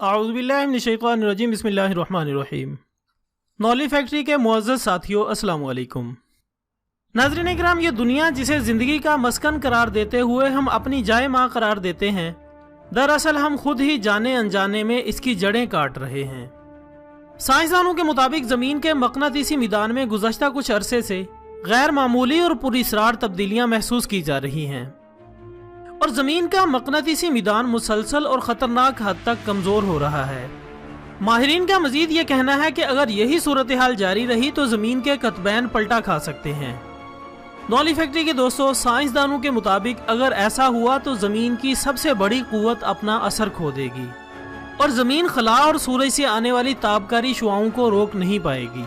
औज़ुबिल्लाहिमिनश्शैतानिर्रजीम बिस्मिल्लाहिर्रहमानिर्रहीम। नॉली फैक्ट्री के मुअज़्ज़ज़ साथियों, अस्सलाम वालेकुम। नाज़रीन इकराम, ये दुनिया जिसे ज़िंदगी का मस्कन करार देते हुए हम अपनी जाए माँ करार देते हैं, दरअसल हम खुद ही जाने अनजाने में इसकी जड़ें काट रहे हैं। साइंसदानों के मुताबिक ज़मीन के मक़नातीसी मैदान में गुज़श्ता कुछ अरसे से गैर मामूली और पुरअसरार तब्दीलियाँ महसूस की जा रही हैं और ज़मीन का मक़नातीसी मैदान मुसलसल और ख़तरनाक हद तक कमज़ोर हो रहा है। माहिरीन का मज़ीद ये कहना है कि अगर यही सूरत हाल जारी रही तो ज़मीन के कतबैन पलटा खा सकते हैं। नॉली फैक्ट्री के दोस्तों, साइंसदानों के मुताबिक अगर ऐसा हुआ तो ज़मीन की सबसे बड़ी क़ुव्वत अपना असर खो देगी और ज़मीन खला और सूरज से आने वाली ताबकारी शुआओं को रोक नहीं पाएगी,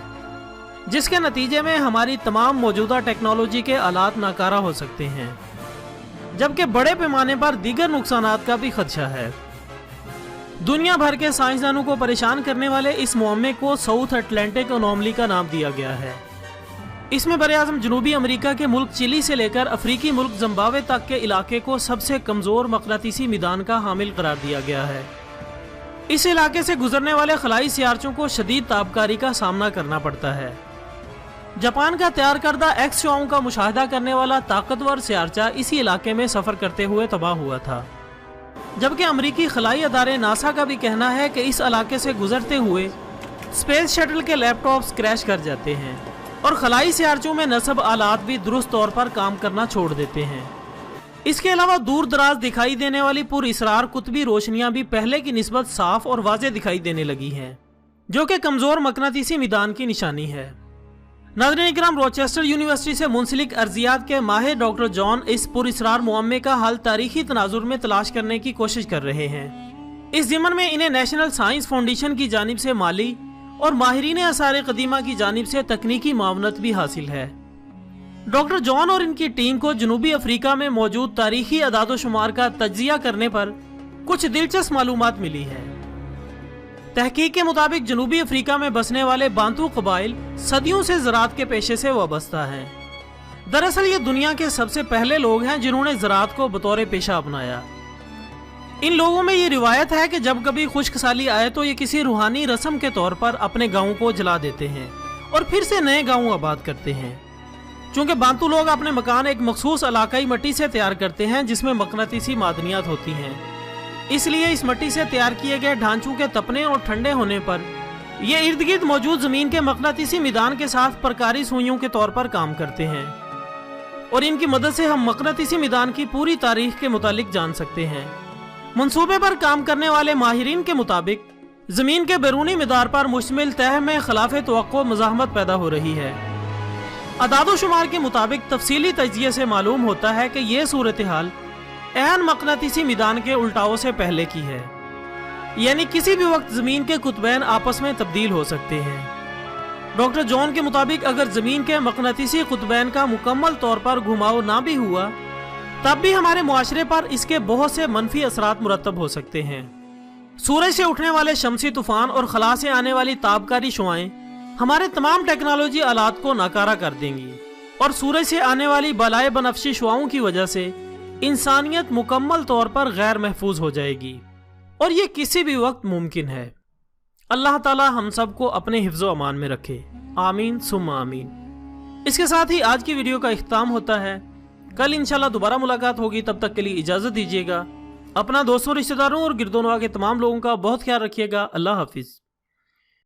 जिसके नतीजे में हमारी तमाम मौजूदा टेक्नोलॉजी के आलात नाकारा हो सकते हैं, जबकि बड़े पैमाने पर दीगर नुकसानात का भी खदशा है। दुनिया भर के साइंसदानों को परेशान करने वाले इस मुअम्मे को साउथ अटलांटिक अनोमली का नाम दिया गया है। इसमें बरआज़म जनूबी अमेरिका के मुल्क चिली से लेकर अफ्रीकी मुल्क जिम्बाब्वे तक के इलाके को सबसे कमज़ोर मक़नातीसी मैदान का हामिल करार दिया गया है। इस इलाके से गुजरने वाले खलाई सियारचों को शदीद ताबकारी का सामना करना पड़ता है। जापान का तैयार करदा एक्स शुआओं का मुशाहिदा करने वाला ताकतवर सियारचा इसी इलाके में सफ़र करते हुए तबाह हुआ था, जबकि अमरीकी खलाई अदारे नासा का भी कहना है कि इस इलाके से गुजरते हुए स्पेस शटल के लैपटॉप्स क्रैश कर जाते हैं और खलाई सियारचों में नस्ब आलात भी दुरुस्त तौर पर काम करना छोड़ देते हैं। इसके अलावा दूर दराज दिखाई देने वाली पुरअसरार कुतबी रोशनियां भी पहले की निस्बत साफ और वाज़ेह दिखाई देने लगी हैं, जो कि कमज़ोर मक़नातीसी मैदान की निशानी है। नाज़रीन इकराम, रोचेस्टर यूनिवर्सिटी से मुंसलिक अर्जियात के माहिर डॉक्टर जॉन इस पुरअसरार मुअम्मे का हल तारीखी तनाजुर में तलाश करने की कोशिश कर रहे हैं। इस ज़िम्मन में इन्हें नेशनल साइंस फाउंडेशन की जानिब से माली और माहिरीन आसार क़दीमा की जानिब से तकनीकी मावनत भी हासिल है। डॉक्टर जॉन और इनकी टीम को जनूबी अफ्रीका में मौजूद तारीखी अदादोशुमार का तज्ज़िया करने पर कुछ दिलचस्प मालूमात मिली है। तहकीक के मुताबिक जनूबी अफ्रीका में बसने वाले बांतू कबाइल सदियों से ज़राअत के पेशे से वाबस्ता हैं। दरअसल ये दुनिया के सबसे पहले लोग हैं जिन्होंने ज़राअत को बतौर पेशा अपनाया। इन लोगों में ये रिवायत है कि जब कभी खुश्क साली आए तो ये किसी रूहानी रस्म के तौर पर अपने गाँव को जला देते हैं और फिर से नए गाँव आबाद करते हैं। चूँकि बांतू लोग अपने मकान एक मखसूस इलाकाई मिट्टी से तैयार करते हैं जिसमें मक़नातीसी मादनियात होती हैं, इसलिए इस मिट्टी से तैयार किए गए ढांचों के तपने और ठंडे होने पर ये इर्द गिर्द मौजूद ज़मीन के मक़नातीसी मैदान के साथ प्रकारी सुइयों के तौर पर काम करते हैं और इनकी मदद से हम मक़नातीसी मैदान की पूरी तारीख के मुतालिक जान सकते हैं। मंसूबे पर काम करने वाले माहिरीन के मुताबिक ज़मीन के बैरूनी मिदार पर मुश्तमिल तह में खिलाफ तवक्को मज़ाहमत पैदा हो रही है। अदादोशुमार के मुताबिक तफसीली तज्ज़िये से मालूम होता है कि यह सूरत हाल एन मक़नातीसी मैदान के उल्टाओं से पहले की है, यानी किसी भी वक्त ज़मीन के कुतबैन आपस में तब्दील हो सकते हैं। डॉक्टर जॉन के मुताबिक अगर ज़मीन के मक़नातीसी कुतबैन का मुकम्मल तौर पर घुमाव ना भी हुआ तब भी हमारे मुआशरे पर इसके बहुत से मनफी असरात मुरतब हो सकते हैं। सूरज से उठने वाले शमसी तूफ़ान और खला से आने वाली ताबकारी शुआएं हमारे तमाम टेक्नोलॉजी आलात को नाकारा कर देंगी और सूरज से आने वाली बलाए बनफशी शुआओं की वजह से इंसानियत मुकम्मल तौर पर गैर महफूज हो जाएगी और ये किसी भी वक्त मुमकिन है। अल्लाह ताला हम सब को अपने हिफ्ज़ो अमान में रखे, आमीन सुम्मा आमीन। इसके साथ ही आज की वीडियो का इख्तिताम होता है। कल इंशाल्लाह दोबारा मुलाकात होगी, तब तक के लिए इजाज़त दीजिएगा। अपना दोस्तों, रिश्तेदारों और गिरदोनवा के तमाम लोगों का बहुत ख्याल रखिएगा। अल्लाह हाफिज़।